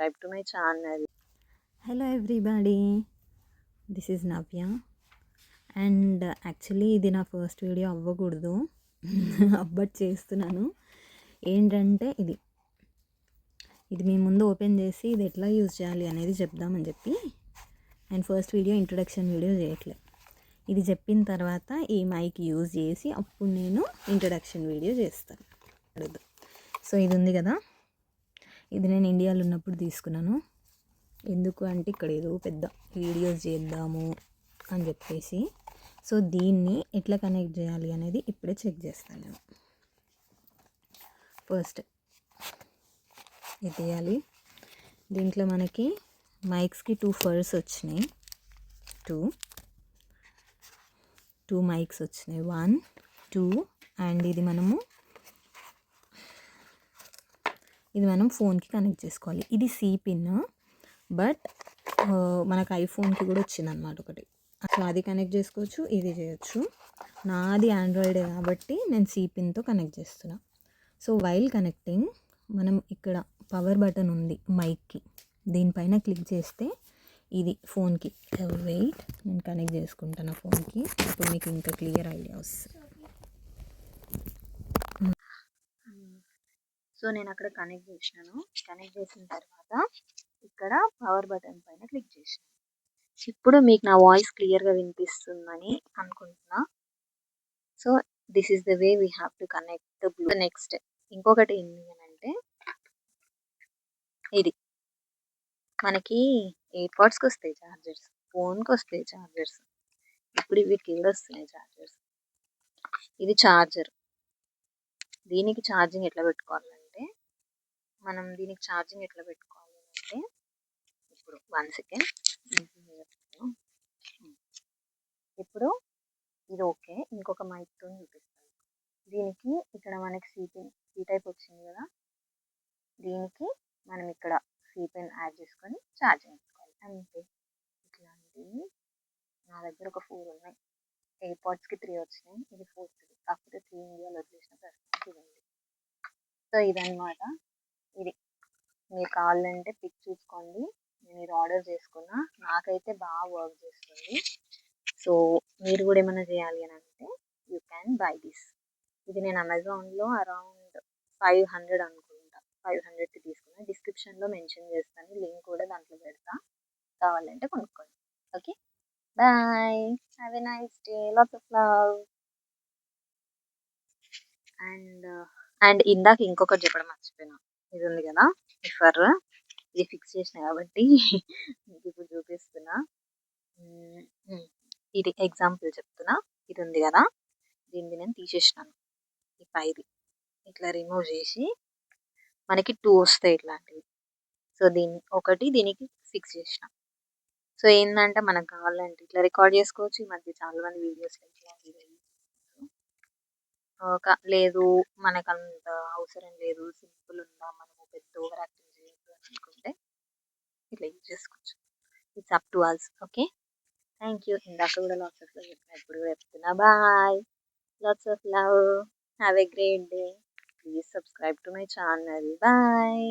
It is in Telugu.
subscribe to my channel. Hello everybody, this is Navya. And actually ఇది నా ఫస్ట్ వీడియో అవ్వకూడదు, బట్ చేస్తున్నాను. ఏంటంటే ఇది మీ ముందు ఓపెన్ చేసి ఇది ఎట్లా యూజ్ చేయాలి అనేది చెప్దామని చెప్పి and first video introduction video చేయట్లేదు. ఇది చెప్పిన తర్వాత ఈ మైక్ యూజ్ చేసి అప్పుడు నేను ఇంట్రొడక్షన్ వీడియో చేస్తాను. సో ఇది ఉంది కదా, ఇది నేను ఇండియాలో ఉన్నప్పుడు తీసుకున్నాను. ఎందుకు అంటే ఇక్కడ ఏదో పెద్ద వీడియోస్ చేద్దాము అని చెప్పేసి, సో దీన్ని ఎట్లా కనెక్ట్ చేయాలి అనేది ఇప్పుడే చెక్ చేస్తాను నేను. ఫస్ట్ ఇది తీయాలి. దీంట్లో మనకి మైక్స్కి 2 ఫర్స్ వచ్చినాయి, టూ మైక్స్ వచ్చినాయి, 1 2. అండ్ ఇది మనం ఫోన్కి కనెక్ట్ చేసుకోవాలి. ఇది సి పిన్, బట్ మనకు ఐఫోన్కి కూడా వచ్చిందన్నమాట ఒకటి. సో అది కనెక్ట్ చేసుకోవచ్చు, ఇది చేయొచ్చు. నాది ఆండ్రాయిడే కాబట్టి నేను సి పిన్తో కనెక్ట్ చేస్తున్నా. సో వైల్ కనెక్టింగ్ మనం ఇక్కడ పవర్ బటన్ ఉంది మైక్కి, దీనిపైన క్లిక్ చేస్తే ఇది ఫోన్కి, వెయిట్ నేను కనెక్ట్ చేసుకుంటాను ఫోన్కి, ఇప్పుడు మీకు ఇంకా క్లియర్ ఐడియా వస్తుంది. సో నేను అక్కడ కనెక్ట్ చేసినాను. కనెక్ట్ చేసిన తర్వాత ఇక్కడ పవర్ బటన్ పైన క్లిక్ చేసినాను. ఇప్పుడు మీకు నా వాయిస్ క్లియర్గా వినిపిస్తుందని అనుకుంటున్నా. So this is the way we have to connect the blue. Next ఇంకొకటి ఏంటి అని అంటే, ఇది మనకి ఎయిర్పాడ్స్కి వస్తాయి ఛార్జర్స్, ఫోన్కి వస్తాయి ఛార్జర్స్, ఇప్పుడు వీటికి కూడా వస్తున్నాయి ఛార్జర్స్. ఇది ఛార్జర్. దీనికి ఛార్జింగ్ ఎట్లా పెట్టుకోవాలంటే, దీనికి ఛార్జింగ్ ఎట్లా పెట్టుకోవాలి అంటే, ఇప్పుడు 1 సెకండ్. ఇప్పుడు ఇది ఓకే, ఇంకొక మైక్తో చూపిస్తాను. దీనికి ఇక్కడ మనకి సి టైప్ వచ్చింది కదా, దీనికి మనం ఇక్కడ సి పెన్ యాడ్ చేసుకొని ఛార్జింగ్ పెట్టుకోవాలి అంతే. ఇట్లాంటివి నా దగ్గర ఒక 4 ఉన్నాయి. ఎయిర్పాడ్స్కి 3 వచ్చినాయి, ఇది 4th, కాకపోతే 3 ఇండియాలో వదిలేసిన ప్రస్తుతానికి ఇది ఉంది. సో ఇదన్నమాట. ఇది మీకు కావాలంటే పిక్ చూసుకోండి. నేను ఇది ఆర్డర్ చేసుకున్నా, నాకైతే బాగా వర్క్ చేస్తుంది. సో మీరు కూడా ఏమైనా చేయాలి అని అంటే యూ క్యాన్ బై దిస్. ఇది నేను అమెజాన్లో అరౌండ్ 500 అనుకుంటా, 500కి తీసుకున్నా. డిస్క్రిప్షన్లో మెన్షన్ చేస్తాను, లింక్ కూడా దాంట్లో పెడతా, కావాలంటే కొనుక్కోండి. Okay, bye, have a nice day, lots of love. And ఇందాక ఇంకొకటి చెప్పడం మర్చిపోయినా. ఇది ఉంది కదా ఫర్, ఇది ఫిక్స్ చేసిన కాబట్టి మీకు ఇప్పుడు చూపిస్తున్నా. ఇది ఎగ్జాంపుల్ చెప్తున్నా. ఇది ఉంది కదా, దీన్ని నేను తీసేసినాను. ఈ పైది ఇట్లా రిమూవ్ చేసి మనకి 2 వస్తాయి ఇట్లాంటివి. సో దీనికి ఫిక్స్ చేసిన. సో ఏంటంటే మనకు కావాలంటే ఇట్లా రికార్డ్ చేసుకోవచ్చు. ఈ మధ్య చాలా మంది వీడియోస్ లేదు మనకు అంత అవసరం లేదు, సింపుల్ ఉందా, మనము పెద్ద ఓవర్ యాక్టింగ్ చేయొద్దు అనుకుంటే ఇట్లా యూజ్ చేసుకోవచ్చు. It's up to us. Okay, thank you. ఇందాక కూడా లాట్స్ ఆఫ్ లవ్ చెప్పిన, ఇప్పుడు కూడా చెప్తున్నా. Bye, lots of love, have a great day. Please subscribe to my channel. Bye.